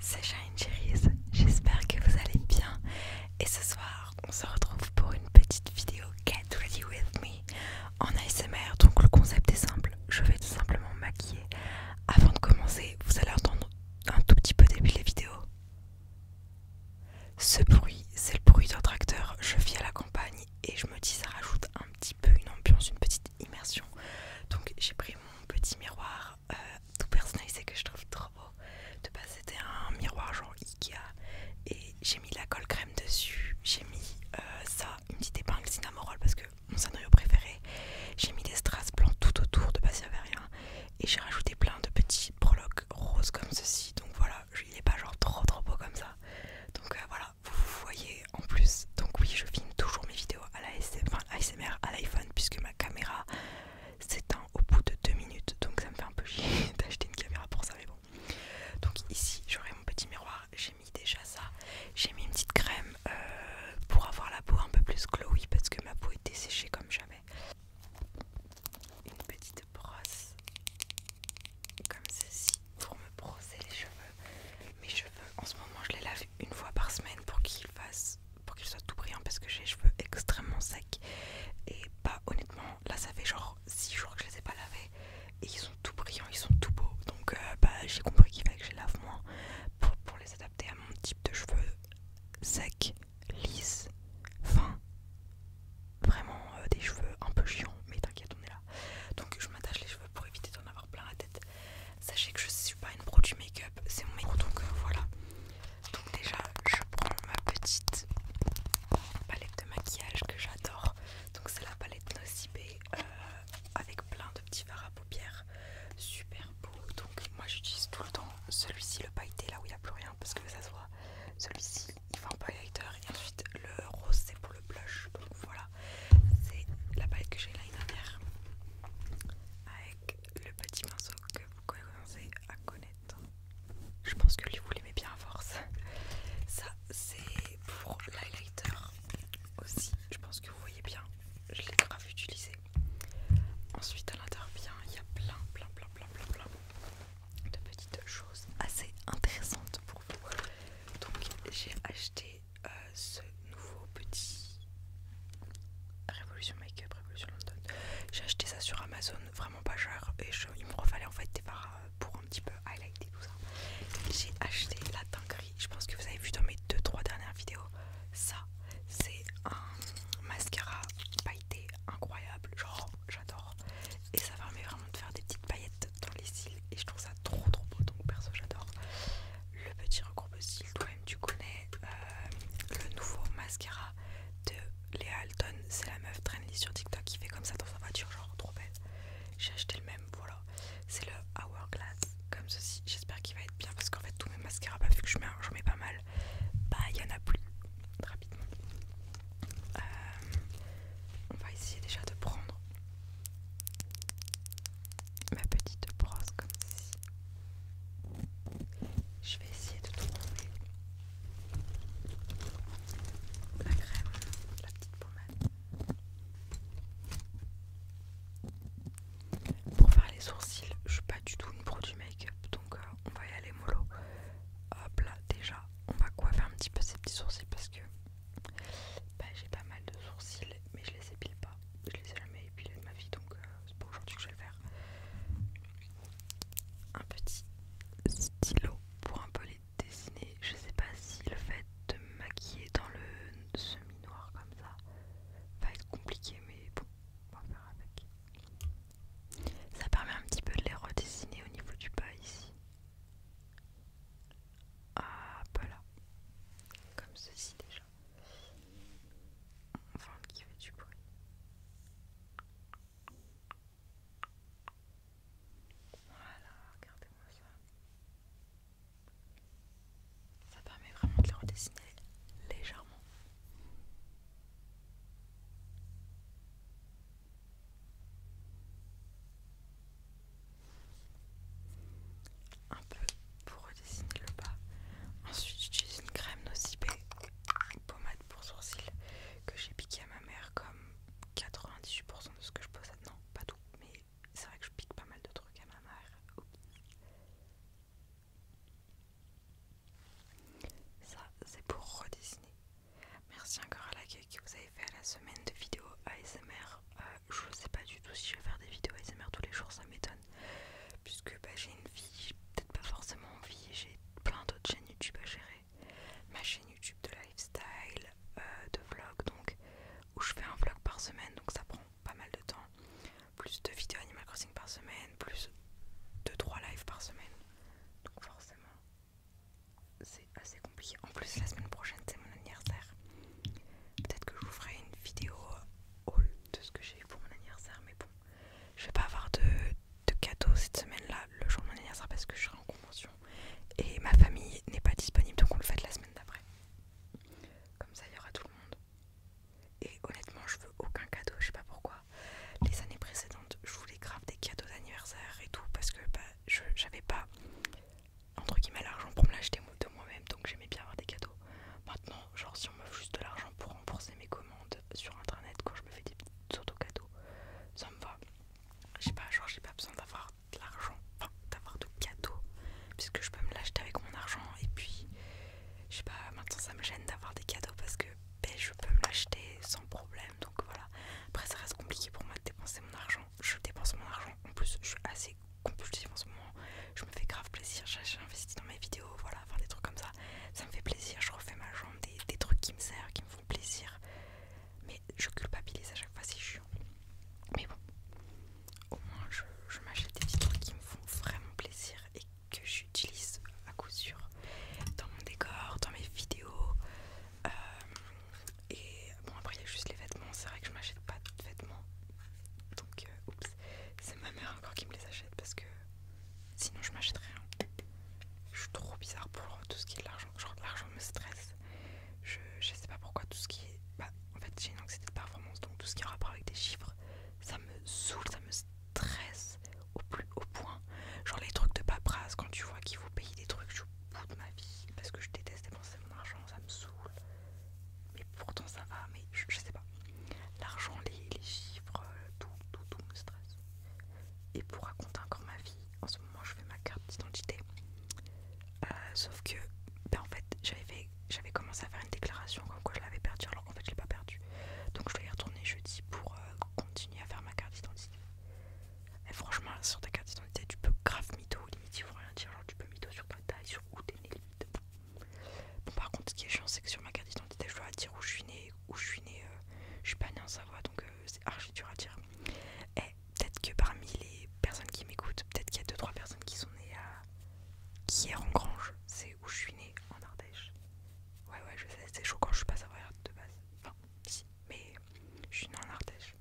c'est Shine Cherries, j'espère que vous allez bien et ce soir on se retrouve pour une petite vidéo Get Ready With Me en ASMR. Donc le concept est simple, je vais tout simplement me maquiller. Avant de commencer, vous allez entendre un tout petit peu début les vidéos. Ce bruit, c'est le bruit d'un tracteur, je vis à la campagne et je me dis ça rajoute un petit peu une ambiance, une petite immersion. Donc j'ai pris mon petit miroir tout personnalisé que je trouve trop beau. De base c'était un miroir genre Ikea et j'ai mis la colle crème dessus. J'ai mis ça, une petite épingle cinnamoroll parce que mon scénario préféré. J'ai mis des strass blancs tout autour, de base il n'y avait rien. Et j'ai rajouté plein de petits breloques roses comme ceci. Donc voilà, il n'est pas genre trop beau comme ça. Donc voilà, vous voyez en plus. Donc oui, je filme toujours mes vidéos à la ASMR à l'iPhone puisque ma caméra s'éteint au bout de 2 minutes. Donc ça me fait un peu chier d'acheter une caméra pour ça, mais bon. Donc ici j'aurai mon petit miroir, j'ai mis déjà ça. J'ai mis une petite crème pour avoir la peau un peu plus glowy parce que ma peau est desséchée comme jamais. Une petite brosse comme ceci pour me brosser les cheveux. Mes cheveux en ce moment je les lave une fois par semaine pour qu'ils soient tout brillants parce que j'ai les cheveux extrêmement secs. Et bah honnêtement là ça fait genre 6 jours que je les ai pas lavés et ils sont tout brillants, ils sont tout beaux. Donc bah j'ai compris qu'il fallait que je les lave moins pour les adapter à mon type de cheveux secs, lisses, fins. Vraiment des cheveux un peu chiants, mais t'inquiète on est là. Donc je m'attache les cheveux pour éviter d'en avoir plein la tête. Sachez que je suis pas une pro du make-up, c'est mon make-up donc voilà. Donc déjà je prends ma petite palette de maquillage que j'adore. Donc c'est la palette Nocibé avec plein de petits fards à paupières super beau. Donc moi j'utilise tout le temps celui-ci, le pailleté là où il n'y a plus rien parce que ça se voit. Celui-ci il fait un peu highlighter et ensuite le rose c'est pour le blush. Donc voilà, c'est la palette que j'ai l'année dernière avec le petit pinceau que vous commencez à connaître. Je pense que lui vous l'aimez bien à force. Ça c'est pour l'highlighter aussi, je pense que vous voyez bien, je l'ai grave utilisé. Ensuite à l'intérieur bien il y a plein de petites choses assez intéressantes pour vous. Donc j'ai acheté ce nouveau petit Révolution Makeup, Révolution London. J'ai acheté ça sur Amazon, vraiment pas cher et il me refallait en fait des fards pour un petit peu highlighter tout ça. J'ai acheté la dinguerie, je pense que vous avez vu dans mes 2-3 dernières vidéos. Ça c'est un mascara pailleté incroyable, genre j'adore. Et ça permet vraiment de faire des petites paillettes dans les cils et je trouve ça trop beau, donc perso j'adore. Le petit recourbe-cils, toi-même tu connais le nouveau mascara de Léa Alton, c'est la meuf trendy sur TikTok qui fait comme ça dans sa voiture, genre trop belle. J'ai acheté le même, voilà. C'est le Hourglass, comme ceci. J'espère qu'il va être bien parce qu'en fait tous mes mascaras, bah, vu que j'en mets pas mal, bah il y en a plus rapidement. On va essayer déjà de prendre ma petite brosse comme ceci. Je vais essayer de trouver la crème, la petite pommade. Pour faire les sourcils, je suis pas du tout une pro du make-up, donc on va y aller mollo. Hop là, déjà, on va coiffer un petit peu ces petits sourcils parce que bah, j'ai pas mal de sourcils, mais je les épile pas. Je les ai jamais épilés de ma vie, donc c'est pas aujourd'hui que je vais le faire. Un petit stylo pour un peu les dessiner. Je sais pas si le fait de me maquiller dans le semi-noir comme ça va être compliqué, mais bon, on va faire avec. Ça permet un petit peu de puisque je peux me l'acheter avec mon argent. Et puis je sais pas, maintenant ça me gêne d'avoir des cadeaux parce que je peux me l'acheter sans problème. Donc voilà, après ça reste compliqué pour moi de dépenser mon argent. Je dépense mon argent, en plus je suis assez compulsive en ce moment. Je me fais grave plaisir, j'ai investi dans mes vidéos, voilà, enfin des trucs comme ça. Ça me fait plaisir, je refais ma jambe, des trucs qui me servent, qui me font plaisir. Mais je culpabilise à chaque fois, c'est chiant. Mais bon, au moins je m'achète des petits trucs qui me font vraiment plaisir et que j'utilise à coup sûr dans mon décor, dans mes vidéos. Et bon, après il y a juste les vêtements, c'est vrai que je m'achète pas de vêtements. Donc oups, c'est ma mère encore qui me les achète parce que sinon je m'achète rien. Je suis trop bizarre pour tout ce qui est de l'argent. Genre l'argent me stresse. Je sais pas pourquoi tout ce qui est... Bah en fait j'ai une anxiété de performance, donc tout ce qui est en rapport avec des chiffres, ça me saoule, ça me stresse au plus haut point. Genre les trucs de paperasse, quand tu vois qu'il faut payer des trucs, je suis au bout de ma vie parce que je déteste dépenser mon argent, ça me saoule. Mais pourtant ça va, mais je sais pas. L'argent, les chiffres, tout me stresse. Et pour raconter encore ma vie, en ce moment je fais ma carte d'identité. Sauf que, en fait, j'avais commencé à faire une déclaration comme quoi je l'avais perdu, alors qu'en fait je l'ai pas perdu. Donc je dois y retourner jeudi pour continuer à faire ma carte d'identité. Et franchement, sur ta carte d'identité, tu peux grave mytho, limite il faut rien dire, genre tu peux mytho sur ta taille, sur où t'es né, limite. Bon, par contre, ce qui est chiant, c'est que sur ma carte d'identité, je dois dire où je suis né, je suis pas née en Savoie, donc c'est archi dur à dire. Et peut-être que parmi les personnes qui m'écoutent, peut-être qu'il y a 2-3 personnes qui sont nées à Quières-en-Grange, c'est où je suis née, en Ardèche. Ouais, je sais, c'est chaud quand je suis pas savoyarde de base. Enfin, si, mais je suis née en Ardèche.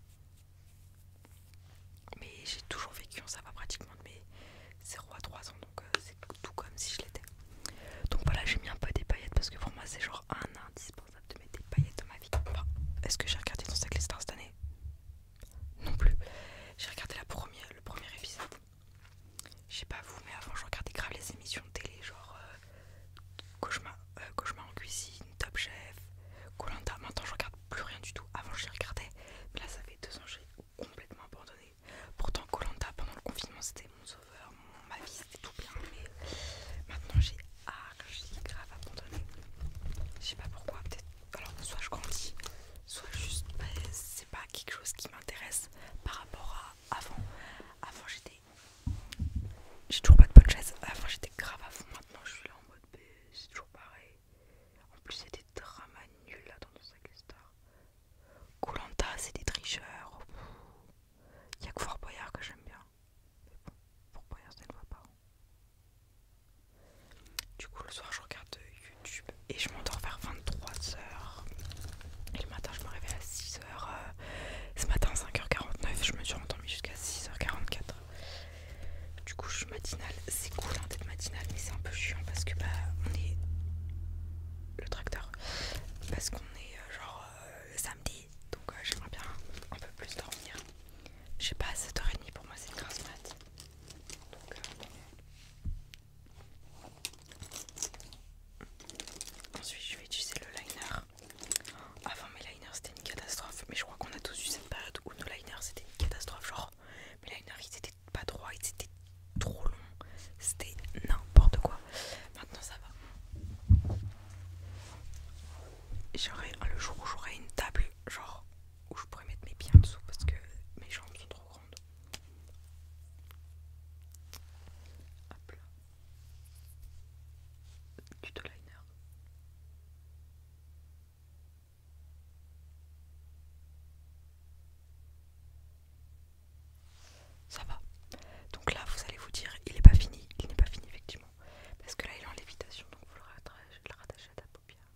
Mais j'ai toujours vécu en Savoie pratiquement de mes 0 à 3 ans, donc c'est tout comme si je l'étais. Donc voilà, j'ai mis un peu des paillettes parce que pour moi c'est genre un indispensable de mettre des paillettes dans ma vie. Enfin, est-ce que j'ai regardé dans Saclay Star cette année? Non plus. J'ai regardé le premier épisode. Je sais pas vous, mais avant je regardais grave les émissions de télé, genre Cauchemar en cuisine, Top Chef, Koh-Lanta. Maintenant je regarde plus rien du tout. Avant j'y regardais, mais là ça fait 2 ans que j'ai complètement abandonné. Pourtant Koh-Lanta pendant le confinement c'était mon sauveur, ma vie c'était tout bien, mais maintenant j'ai archi grave abandonné. Je sais pas pourquoi, peut-être. Alors soit je grandis, soit juste c'est pas quelque chose qui m'intéresse par rapport à avant. Avant j'ai toujours pas de bonne chaise. Avant j'étais grave à fond, maintenant je suis là en mode c'est toujours pareil. En plus il y a des dramas nuls là dans Saclay Star. Koh-Lanta c'est des tricheurs. Il y a que Fort Boyard que j'aime bien. Mais bon, Fort Boyard c'est une fois par an. Du coup le soir je regarde YouTube et je m'endors vers 23h. Et le matin je me réveille à 6h. Ce matin 5h49 je me suis endormie jusqu'à 6h44. Du coup je suis matinale, c'est cool hein, d'être matinale, mais c'est un peu chiant parce que on est le tracteur, parce qu'on est samedi, donc j'aimerais bien un peu plus dormir. Je sais pas, 7h30 pour moi c'est une grasse mat. Donc ensuite je vais utiliser le liner. Avant mes liners c'était une catastrophe, mais je crois qu'on a tous eu cette période où nos liners c'était une catastrophe. Genre mes liners ils étaient pas droits, ils étaient trop longs, c'était n'importe quoi. Maintenant ça va. Le jour où j'aurai une table genre où je pourrais mettre mes pieds en dessous parce que mes jambes sont trop grandes. Hop là. Tuto liner. Ça va. Donc là vous allez vous dire il est pas fini. Il n'est pas fini effectivement. Parce que là il est en lévitation, donc vous le rattachez à ta paupière.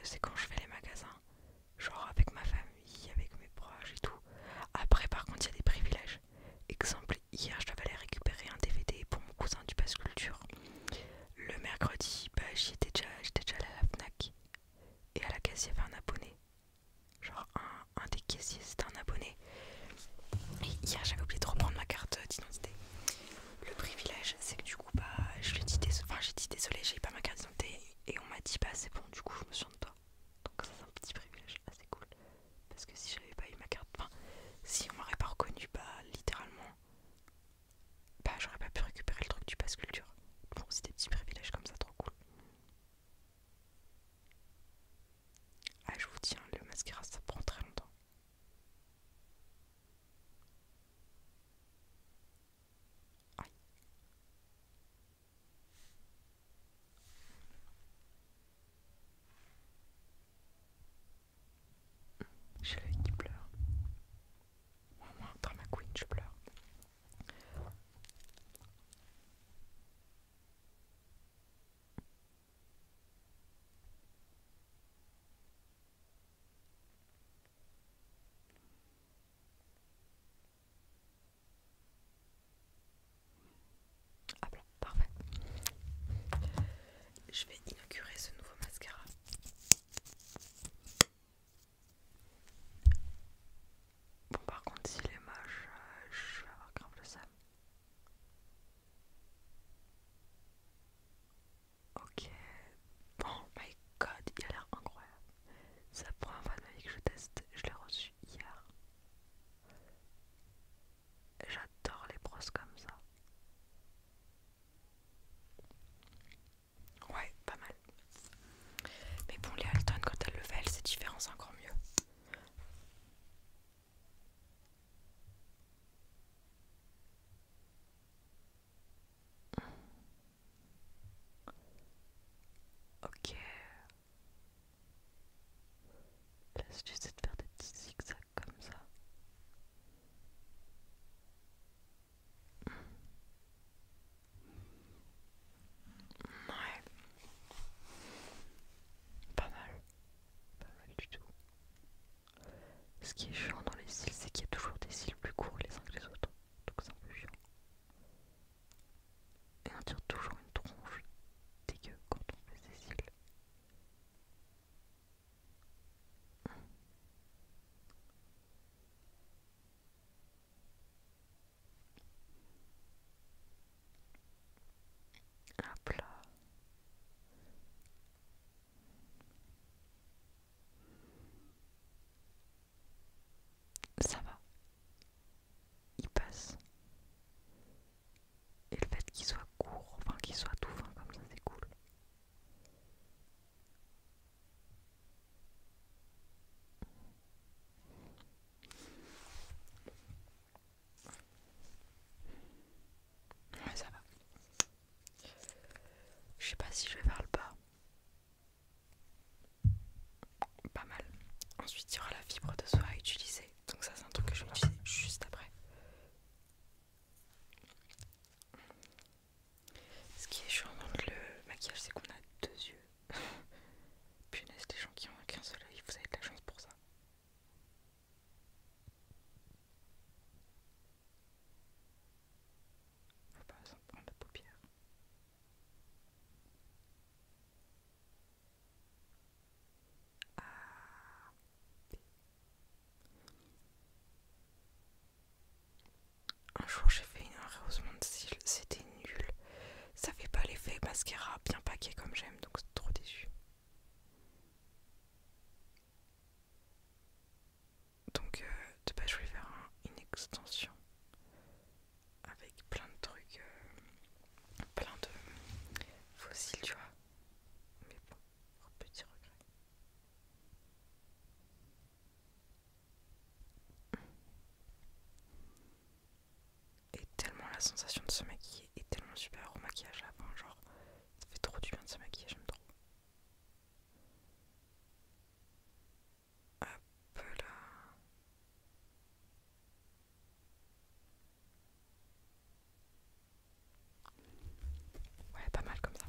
c'est quand je fais les magasins, genre avec ma famille, avec mes proches et tout. Après, par contre, il y a des privilèges. Exemple, hier, je devais aller récupérer un DVD pour mon cousin du Pass Culture. Le mercredi, bah, j'étais déjà allée à la Fnac. Et à la caisse, il y avait un abonné. Genre, un des caissiers, c'était un abonné. Et hier, j'avais oublié de reprendre ma carte d'identité. Le privilège, c'est que du coup, bah, je lui ai dit, j'ai dit désolé, j'ai pas ma carte d'identité. Et on m'a dit, bah, c'est bon, du coup, je me souviens de toi. Donc, ça, c'est un petit privilège assez cool. Parce que si j'avais pas eu ma carte, enfin, si on m'aurait pas reconnu, bah, littéralement, bah, j'aurais pas pu récupérer le truc du Pass Culture. Bon, c'est des petits privilèges comme ça, trop cool. Ah, je vous tiens, le mascara, ça prend très longtemps. Aïe. J'ai l'œil qui pleure. Moi, drama queen, je pleure. Ah bon, parfait. Je vais inaugurer ce nouveau mascara. Bon, par contre, s'il est moche, je vais avoir grave le seum. Ok. Oh my god, il a l'air incroyable. C'est la première fois de ma vie que je teste. Je l'ai reçu hier. J'adore les brosses comme ça. Ouais, pas mal. Mais bon, les Alton, quand elles le fait, c'est différent, c'est encore mieux. Ok. L'astuce, c'est de faire des petits zigzags comme ça. Ouais. Pas mal. Pas mal du tout. Ce qui est chiant dans les cils, c'est qu'il y a toujours des cils plus courts les uns que les autres. Donc c'est un peu chiant. Et on tire toujours une tronche dégueu quand on fait ses cils. Hop là. Ça va. Il passe. Et le fait qu'il soit court, enfin qu'il soit tout fin comme ça, c'est cool. Ouais, ça va. Je sais pas si je vais vers le bas. Pas mal. Ensuite, il y aura la fibre de soie à utiliser. Donc ça, c'est un truc que je vais utiliser juste après. Ce qui est chiant dans le maquillage, c'est qu'on a deux yeux. Punaise, les gens qui ont qu'un seul œil, vous avez de la chance pour ça. Faut pas s'en prendre la paupière. Ah. Un jour, j'ai fait un rehaussement de cils, c'était nul. Ça fait pas l'effet mascara bien paqué comme j'aime, donc c'est trop déçu. Donc, de base, je voulais faire une extension avec plein de trucs, plein de fossiles, tu vois. Mais bon, petit regret. Et tellement la sensation de se maquiller est tellement super au maquillage à la fin, genre, ça fait trop du bien de se maquiller, j'aime trop. Hop là. Ouais, pas mal comme ça.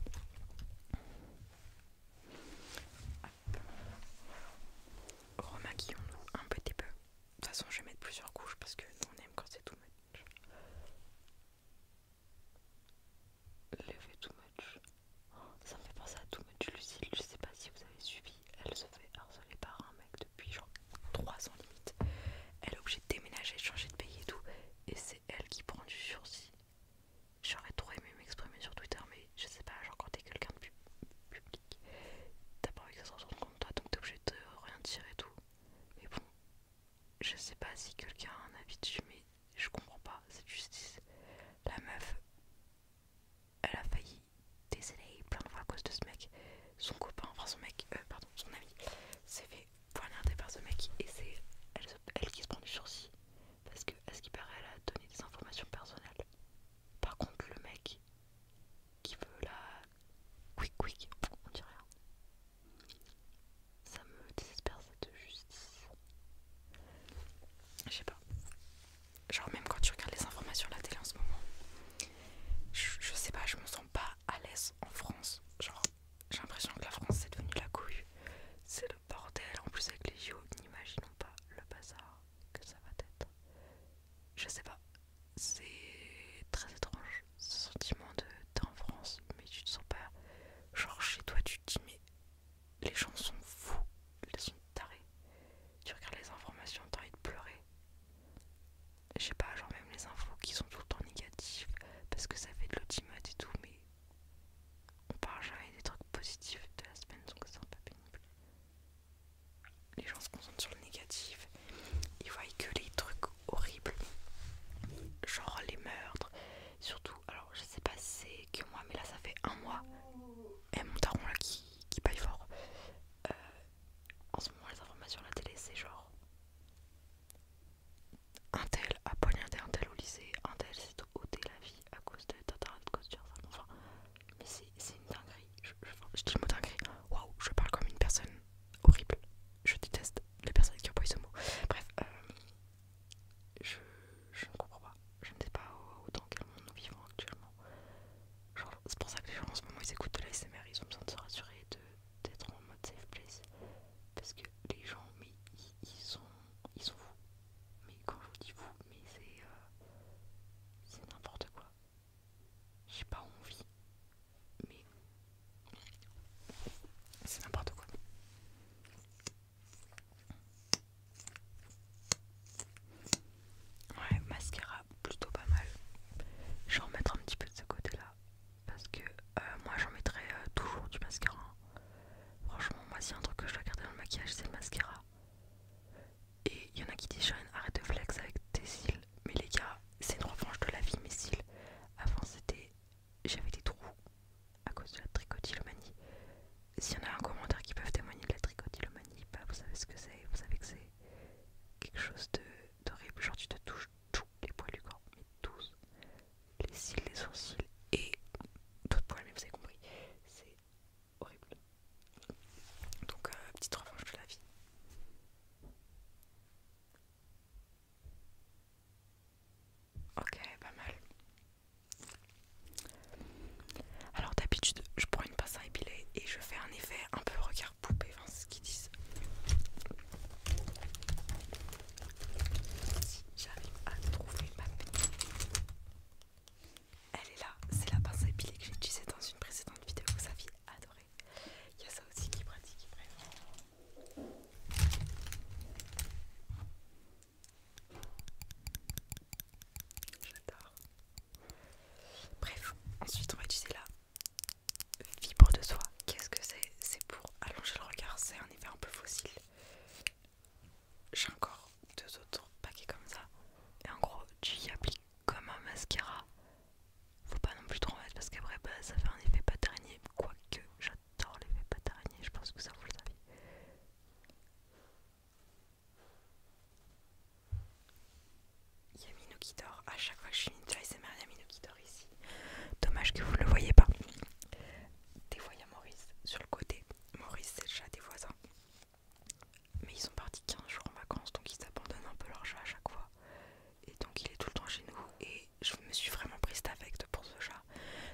les gens se concentrent sur le négatif, ils voient que les trucs horribles, genre les meurtres, surtout, alors je sais pas si c'est que moi, mais là ça fait un mois, et mon daron là qui paye fort, en ce moment les informations à la télé c'est genre un tel a poignardé un tel au lycée, un tel s'est ôté la vie à cause de tata, à cause de ça, enfin, mais c'est une dinguerie, je dis le mot dinguerie, waouh, je parle comme une personne horrible, je déteste les personnes qui emploient ce mot, bref, je, je ne comprends pas, je ne sais pas autant quel monde nous vivons actuellement, genre c'est pour ça que les gens en ce moment ils écoutent de la l'ASMR, ils ont besoin de se rassurer, d'être en mode safe place, parce que les gens, mais ils sont fous, mais quand je vous dis fous, mais c'est n'importe quoi, je sais pas où on vit, mais c'est n'importe quoi. Ouais, mascara plutôt pas mal. Je vais en mettre un petit peu de ce côté là parce que moi j'en mettrai toujours du mascara. Franchement, moi s'il y a un truc que je dois garder dans le maquillage, c'est le mascara. Et il y en a qui disent Sharon, arrête de flex avec tes cils. Mais les gars, c'est une revanche de la vie, mes cils. Avant c'était, j'avais des trous à cause de la tricotylomanie. S'il y en a un commentaire qui peuvent témoigner de la tricotylomanie, bah vous savez ce que c'est, vous savez que c'est quelque chose d'horrible. Genre tu te touches tous les poils du corps, mais tous, les cils, les sourcils et d'autres poils, mais vous avez compris, c'est horrible. Donc petite revanche de la vie. Ok, pas mal. Alors d'habitude je prends une pince à épiler et je fais un effet un peu regard poupée, enfin c'est ce qu'ils disent. Si j'arrive à trouver ma petite, elle est là, c'est la pince à épiler que j'ai utilisée dans une précédente vidéo, vous aviez adoré. Il y a ça aussi qui est pratique, bref. J'adore. Bref, ensuite on va utiliser la fibre de soie. Qu'est-ce que c'est? C'est pour allonger le regard, c'est un effet un peu fossile. J'ai encore deux autres paquets comme ça. Et en gros, tu y appliques comme un mascara. Faut pas non plus trop en mettre parce qu'après bah, ça fait un effet pâte d'araignée. Quoique j'adore l'effet pâte d'araignée, je pense que ça vous le savez. Il y a Minou qui dort. À chaque fois que je suis une de l'ASMR, il y a Minou qui dort ici. Dommage que vous ne le voyez pas. Des fois il y a Maurice sur le côté. Maurice c'est le chat des voisins. Mais ils sont partis 15 jours en vacances donc ils abandonnent un peu leur chat à chaque fois. Et donc il est tout le temps chez nous et je me suis vraiment prise d'affect pour ce chat.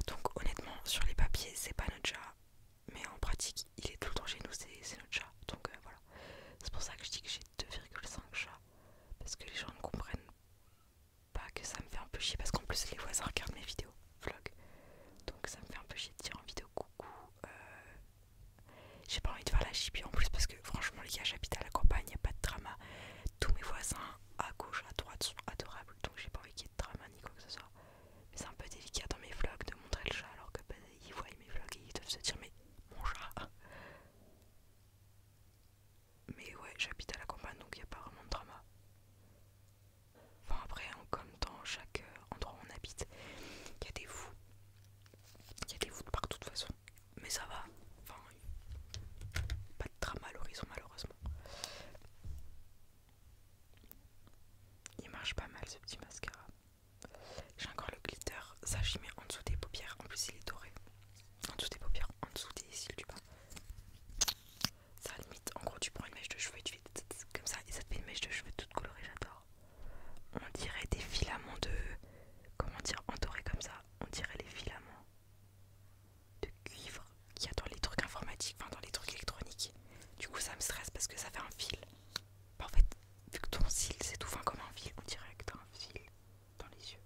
Donc honnêtement sur les papiers c'est pas notre chat. Mais en pratique il est tout le temps chez nous, c'est notre chat. Donc voilà. C'est pour ça que je dis que j'ai 2,5 chats. Parce que les gens ne comprennent pas que ça me fait un peu chier. Parce qu'en plus les voisins regardent mes vidéos vlog. Donc ça me fait un peu chier de dire en vidéo coucou. J'ai pas envie de faire la chipie en plus parce que franchement les gars j'habite à la campagne, y a pas de drama. Tous mes voisins à gauche, à droite sont adorables. Donc j'ai pas envie qu'il y ait de drama ni quoi que ce soit. Mais c'est un peu délicat dans mes vlogs de montrer le chat alors que bah, ils voient mes vlogs et ils doivent se dire mais mon chat. Mais ouais j'habite à la campagne donc y a pas vraiment de drama. Enfin après comme dans chaque endroit où on habite, il y a des fous. Il y a des fous de partout de toute façon. Mais ça va. Enfin pas de drama à l'horizon malheureusement. Il marche pas mal ce petit mascara. J'ai encore le glitter, ça j'y mets en dessous des paupières, en plus il est doré. En dessous des paupières, en dessous des cils du bas. Ça limite, en gros tu prends une mèche de cheveux et tu fais comme ça et ça te fait une mèche de cheveux toute colorée, j'adore. On dirait des filaments de... Comment dire, entourés comme ça. On dirait les filaments de cuivre qu'il y a dans les trucs informatiques, enfin dans les trucs électroniques. Du coup ça me stresse parce que ça fait un fil. En fait, vu que ton cil c'est tout fin comme un fil, on dirait que t'as un fil dans les yeux.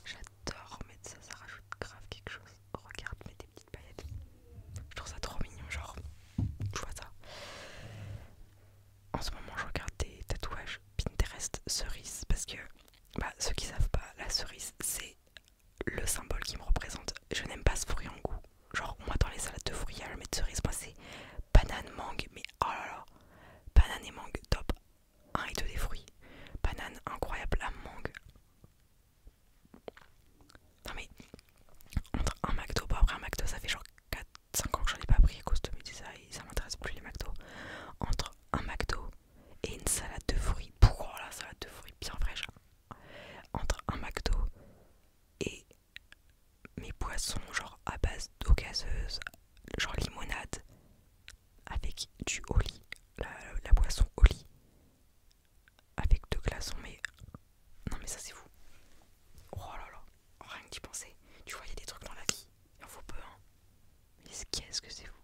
J'adore mettre ça, ça rajoute grave quelque chose. Regarde, mets des petites paillettes. Je trouve ça trop mignon, genre, tu vois ça. En ce moment, je regarde des tatouages Pinterest cerises parce que Bah, ceux qui savent pas, la cerise, c'est le symbole qui me représente. Je n'aime pas ce fruit en goût. Genre, moi, dans les salades de fruits, il y a le mettre cerise. Moi, c'est banane, mangue. Mais oh là là, banane et mangue, top. Un et 2 des fruits. Banane, incroyable. La mangue. Non, mais entre un McDo, bon, après un McDo, ça fait genre 4-5 ans que j'en ai pas pris à cause de mes ça, et ça m'intéresse plus les McDo. Entre un McDo et une salade de fruits, pour la salade de fruits bien fraîche. Entre un McDo et mes boissons genre à base d'eau gazeuse, genre limonade avec du Oli, la boisson Oli avec 2 glaçons, mais non mais ça c'est fou. Oh là là, rien que d'y penser. Tu vois, il y a des trucs dans la vie, il en faut peu hein. Mais qu'est-ce que c'est fou.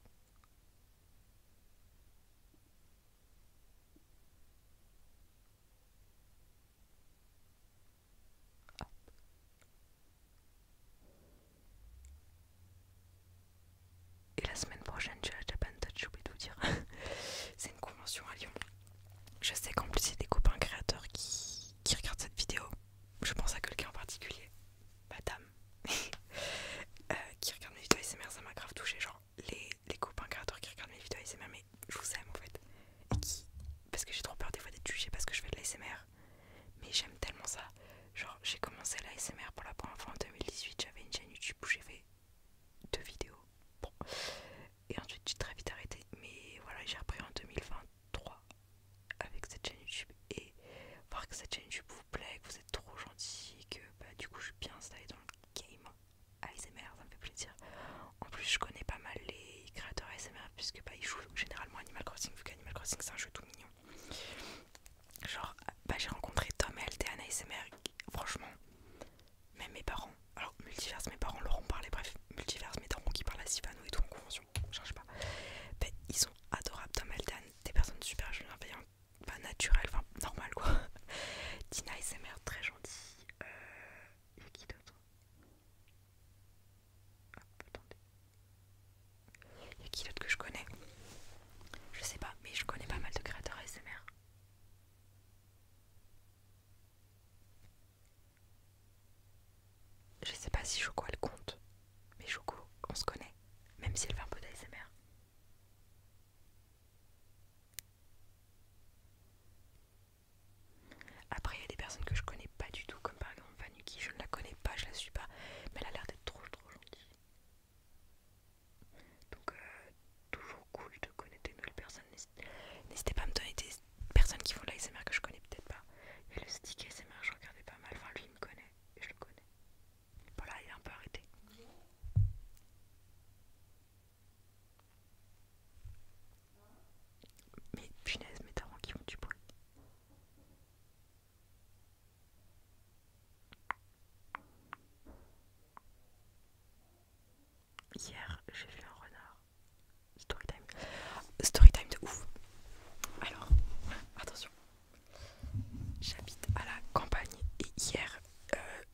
Et la semaine prochaine, tu as la Japan Touch, j'ai oublié de vous dire. C'est une convention à Lyon. Je sais qu'en plus, il y a des copains créateurs qui regardent cette vidéo. Je pense à quelqu'un en particulier, madame, qui regarde mes vidéos ASMR, ça m'a grave touché. Genre, les copains créateurs qui regardent mes vidéos ASMR, mais je vous aime en fait. Et qui, parce que j'ai trop peur des fois d'être jugée parce que je fais de l'ASMR. Mais j'aime tellement ça. Genre, j'ai commencé l'ASMR pour la première fois en 2018. J'avais une chaîne YouTube où j'ai fait 2 vidéos. Bon. Et ensuite, j'ai très vite arrêté. Mais voilà, j'ai repris en 2023 avec cette chaîne YouTube. Et voir que cette chaîne YouTube vous plaît, que vous êtes trop gentil, que bah, du coup, je suis bien installée dans le game ASMR, ça me fait plaisir. En plus, je connais pas mal les créateurs ASMR puisque bah, ils jouent généralement Animal Crossing, vu qu'Animal Crossing c'est un jeu tout mignon. Genre, bah, j'ai rencontré Tom et Altean ASMR, franchement, même mes parents, alors Multiverse, mes parents leur ont parlé, bref, Multiverse, mes darons qui parlent à Sivano et tout en convention, je sais pas. Ben, ils sont adorables, Tom et Altean, des personnes super bienveillantes, pas naturelles, enfin normales quoi. Tina ASMR, très gentille. Y'a qui d'autre? Hop, attendez. Y'a qui d'autre que je connais? Je sais pas, mais je connais pas mal de créateurs ASMR. Je sais pas si Choco elle compte, mais Choco, on se connaît, même si elle fait un peu d'ASMR. Après, il y a des personnes que je connais pas du tout, comme par exemple Vanuki, je ne la connais pas, je la suis pas, mais elle a l'air d'être trop gentille. Donc, toujours cool de connaître des nouvelles personnes. N'hésitez pas à me donner des personnes qui font de l'ASMR que je connais peut-être pas. Il y a le stick ASMR, je regardais pas mal, enfin lui il me connaît et je le connais. Voilà, il est un peu arrêté. Mais punaise, mes darons qui font du bruit. Hier, j'ai vu un renard. Storytime. Storytime de ouf. Alors, attention. J'habite à la campagne et hier,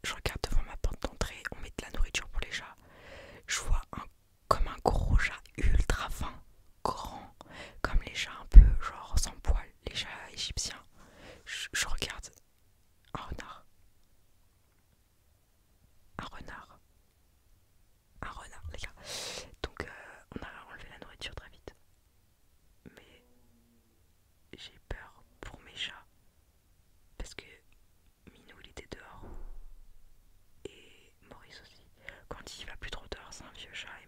je regarde devant ma porte d'entrée, on met de la nourriture pour les chats. Je vois comme un gros chat ultra fin, grand, comme les chats un peu genre sans poils, les chats égyptiens. Je regarde un renard. Un renard. Un renard, les gars. Donc on a enlevé la nourriture très vite. Mais j'ai peur pour mes chats. Parce que Minou il était dehors. Et Maurice aussi. Quand il va plus trop dehors, c'est un vieux chat. Et